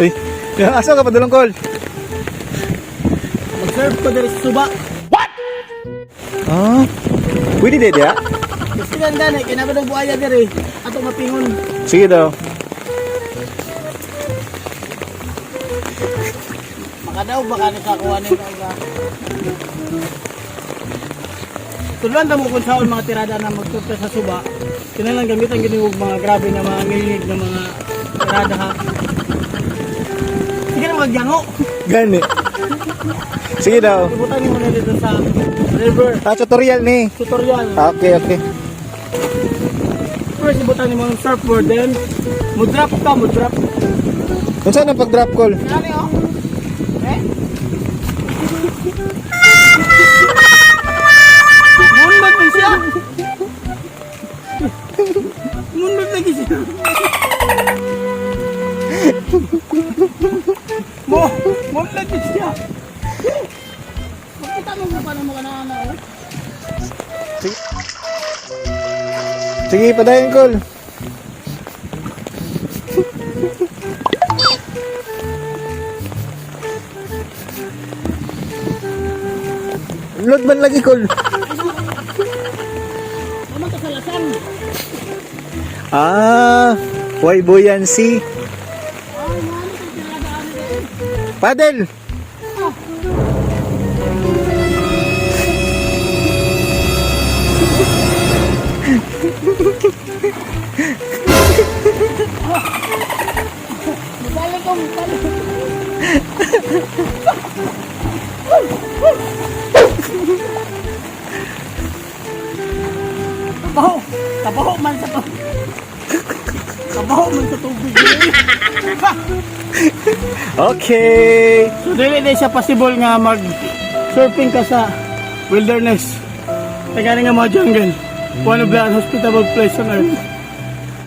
Uy, asa ka pa dulong Col? Mag-serve ko diri sa suba. Ah, pwede dede ya? Gusto ganda na, kinabadong buhaya diri. Ato mapingon. Sige daw. Makadaw baka nakakuha na yung mga. Tuluan na mo kung saan mga tirada na magturta sa suba. Kinalang gamitan ginuwag mga grabe na mga nginig na mga tirada ha. Sige na magyango. Gani. Sige daw. Ibutan mo na dito sa river. Tutorial ni. Tutorial. Okay, okay. First, ibutan mo ng surfboard, then mo-drop ka, mo-drop. Kung saan ang pag-drop Col? Ano yun? Eh? Munod man siya! Munod lagi siya! Munod lagi siya! Makita mo pa naman ka na ano eh? Sige, padayon Col. Load man lagi Col. Naman kasalasan! Ah, why buoyancy? Ay, mano kung tinadaan nila eh! Paddle. Mabalik ko, mabalik! Tabaho! Tabaho man sa tubig! Tabaho man sa tubig! Okay. So, dili siya possible nga mag-surfing ka sa wilderness. Kaya nga mga jungle. One of the unhospitable place on earth.